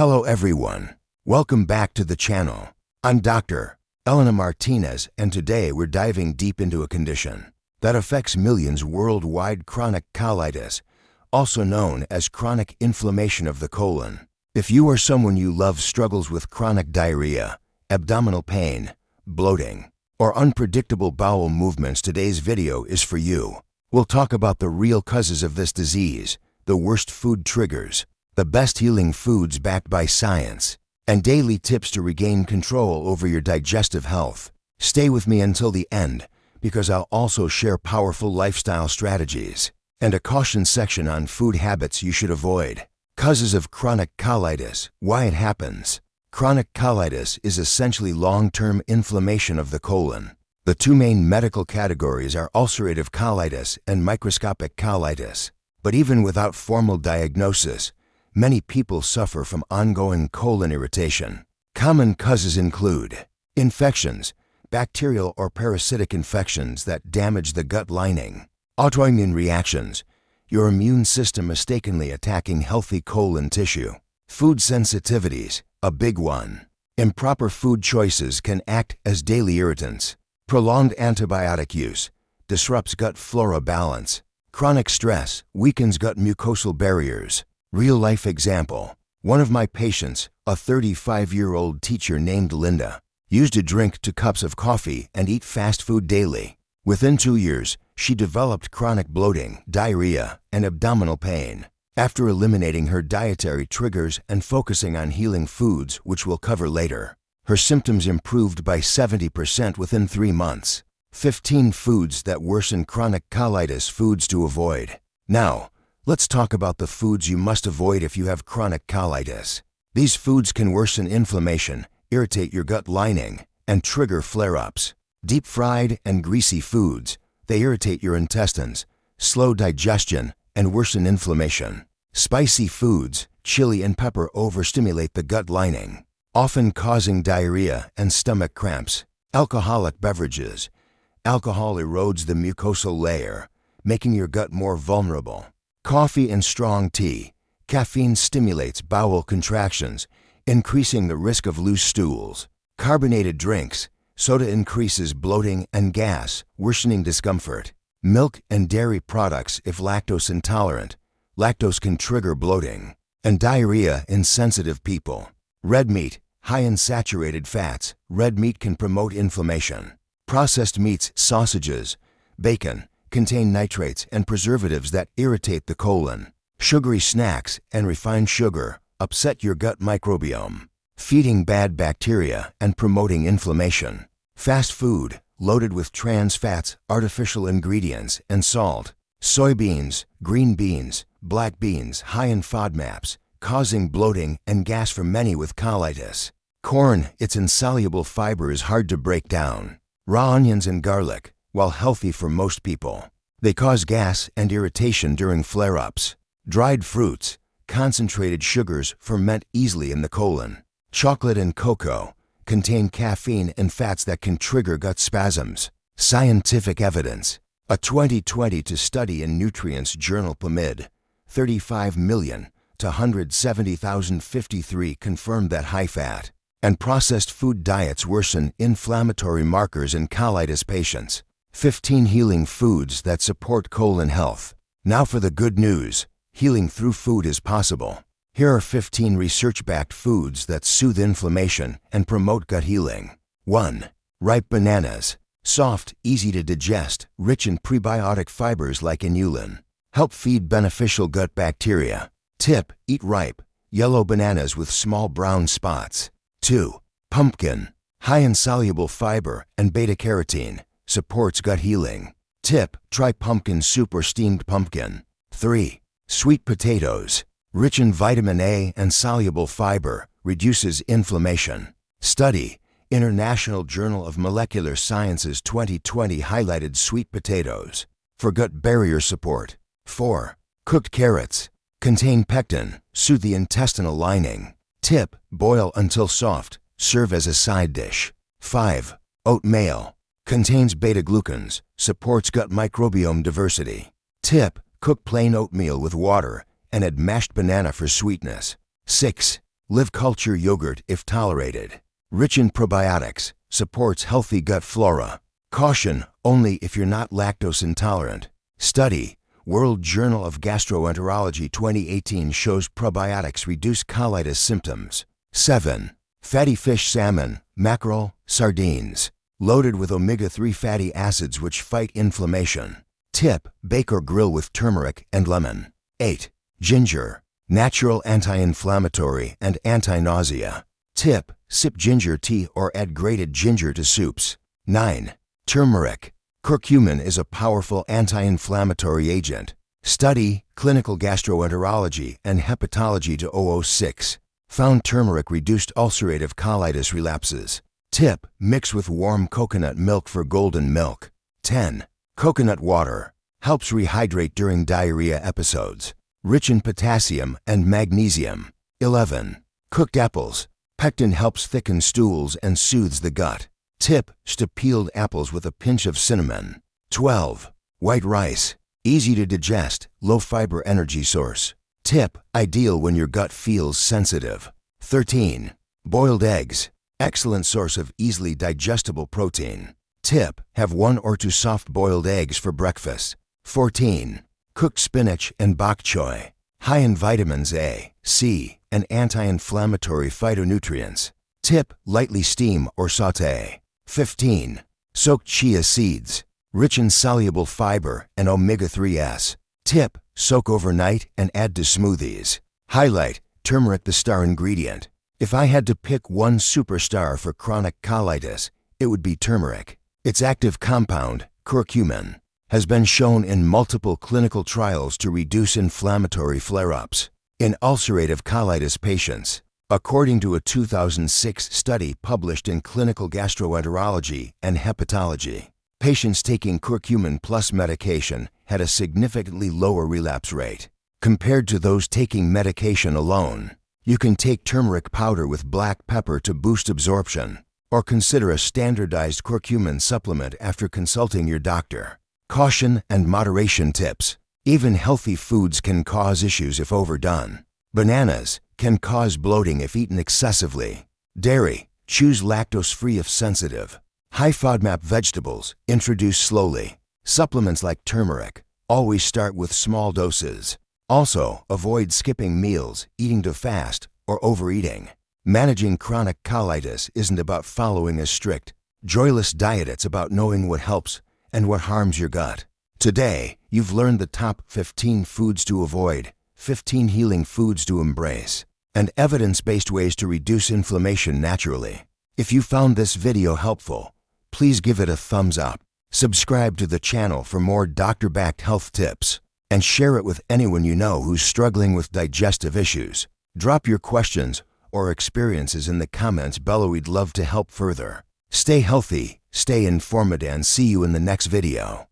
Hello everyone. Welcome back to the channel. I'm Dr. Elena Martinez, and today we're diving deep into a condition that affects millions worldwide: chronic colitis, also known as chronic inflammation of the colon. If you or someone you love struggles with chronic diarrhea, abdominal pain, bloating, or unpredictable bowel movements, today's video is for you. We'll talk about the real causes of this disease, the worst food triggers, the best healing foods backed by science, and daily tips to regain control over your digestive health. Stay with me until the end, because I'll also share powerful lifestyle strategies and a caution section on food habits you should avoid. Causes of chronic colitis: why it happens. Chronic colitis is essentially long-term inflammation of the colon. The two main medical categories are ulcerative colitis and microscopic colitis. But even without formal diagnosis, many people suffer from ongoing colon irritation. Common causes include infections, bacterial or parasitic infections that damage the gut lining; autoimmune reactions, your immune system mistakenly attacking healthy colon tissue; food sensitivities, a big one. Improper food choices can act as daily irritants; prolonged antibiotic use disrupts gut flora balance; chronic stress weakens gut mucosal barriers. Real-life example: one of my patients, a 35-year-old teacher named Linda, used to drink 2 cups of coffee and eat fast food daily. Within 2 years, she developed chronic bloating, diarrhea, and abdominal pain. After eliminating her dietary triggers and focusing on healing foods, which we'll cover later, her symptoms improved by 70% within 3 months. 15 foods that worsen chronic colitis: foods to avoid. Now, let's talk about the foods you must avoid if you have chronic colitis. These foods can worsen inflammation, irritate your gut lining, and trigger flare-ups. Deep-fried and greasy foods: they irritate your intestines, slow digestion, and worsen inflammation. Spicy foods: chili and pepper overstimulate the gut lining, often causing diarrhea and stomach cramps. Alcoholic beverages: alcohol erodes the mucosal layer, making your gut more vulnerable. Coffee and strong tea: caffeine stimulates bowel contractions, increasing the risk of loose stools. Carbonated drinks: soda increases bloating and gas, worsening discomfort. Milk and dairy products: if lactose intolerant, lactose can trigger bloating and diarrhea in sensitive people. Red meat: high in saturated fats, red meat can promote inflammation. Processed meats: sausages, bacon, contain nitrates and preservatives that irritate the colon. Sugary snacks and refined sugar upset your gut microbiome, feeding bad bacteria and promoting inflammation. Fast food: loaded with trans fats, artificial ingredients, and salt. Soybeans, green beans, black beans, high in FODMAPs, causing bloating and gas for many with colitis. Corn: its insoluble fiber is hard to break down. Raw onions and garlic, while healthy for most people, they cause gas and irritation during flare-ups. Dried fruits: concentrated sugars ferment easily in the colon. Chocolate and cocoa contain caffeine and fats that can trigger gut spasms. Scientific evidence: a 2022 study in Nutrients journal PubMed, 35 million to 170,053, confirmed that high-fat and processed food diets worsen inflammatory markers in colitis patients. 15 healing foods that support colon health. Now for the good news: healing through food is possible. Here are 15 research-backed foods that soothe inflammation and promote gut healing. 1. Ripe bananas: soft, easy to digest, rich in prebiotic fibers like inulin. Help feed beneficial gut bacteria. Tip: eat ripe, yellow bananas with small brown spots. 2. Pumpkin: high in soluble fiber and beta-carotene, supports gut healing. Tip: try pumpkin soup or steamed pumpkin. 3. Sweet potatoes: rich in vitamin A and soluble fiber, reduces inflammation. Study: International Journal of Molecular Sciences 2020 highlighted sweet potatoes for gut barrier support. 4. Cooked carrots: contain pectin, soothe the intestinal lining. Tip: boil until soft, serve as a side dish. 5. Oatmeal: contains beta-glucans, supports gut microbiome diversity. Tip: cook plain oatmeal with water and add mashed banana for sweetness. 6. Live culture yogurt if tolerated. Rich in probiotics, supports healthy gut flora. Caution, only if you're not lactose intolerant. Study, World Journal of Gastroenterology 2018 shows probiotics reduce colitis symptoms. 7. Fatty fish salmon, mackerel, sardines. Loaded with omega-3 fatty acids which fight inflammation. Tip, bake or grill with turmeric and lemon. 8. Ginger, natural anti-inflammatory and anti-nausea. Tip, sip ginger tea or add grated ginger to soups. 9. Turmeric. Curcumin is a powerful anti-inflammatory agent. Study, Clinical Gastroenterology and Hepatology 2006. Found turmeric reduced ulcerative colitis relapses. Tip, mix with warm coconut milk for golden milk. 10. Coconut water. Helps rehydrate during diarrhea episodes. Rich in potassium and magnesium. 11. Cooked apples. Pectin helps thicken stools and soothes the gut. Tip, stew peeled apples with a pinch of cinnamon. 12. White rice. Easy to digest, low fiber energy source. Tip, ideal when your gut feels sensitive. 13. Boiled eggs. Excellent source of easily digestible protein. Tip, have 1 or 2 soft boiled eggs for breakfast. 14. Cooked spinach and bok choy. High in vitamins A, C, and anti-inflammatory phytonutrients. Tip, lightly steam or saute. 15. Soaked chia seeds. Rich in soluble fiber and omega-3s. Tip, soak overnight and add to smoothies. Highlight, turmeric the star ingredient. If I had to pick one superstar for chronic colitis, it would be turmeric. Its active compound, curcumin, has been shown in multiple clinical trials to reduce inflammatory flare-ups in ulcerative colitis patients. According to a 2006 study published in Clinical Gastroenterology and Hepatology, patients taking curcumin plus medication had a significantly lower relapse rate compared to those taking medication alone. You can take turmeric powder with black pepper to boost absorption, or consider a standardized curcumin supplement after consulting your doctor. Caution and moderation tips. Even healthy foods can cause issues if overdone. Bananas can cause bloating if eaten excessively. Dairy, choose lactose-free if sensitive. High FODMAP vegetables, introduce slowly. Supplements like turmeric, always start with small doses. Also, avoid skipping meals, eating to fast, or overeating. Managing chronic colitis isn't about following a strict, joyless diet. It's about knowing what helps and what harms your gut. Today, you've learned the top 15 foods to avoid, 15 healing foods to embrace, and evidence-based ways to reduce inflammation naturally. If you found this video helpful, please give it a thumbs up, subscribe to the channel for more doctor-backed health tips, and share it with anyone you know who's struggling with digestive issues. Drop your questions or experiences in the comments below. We'd love to help further. Stay healthy, stay informed, and see you in the next video.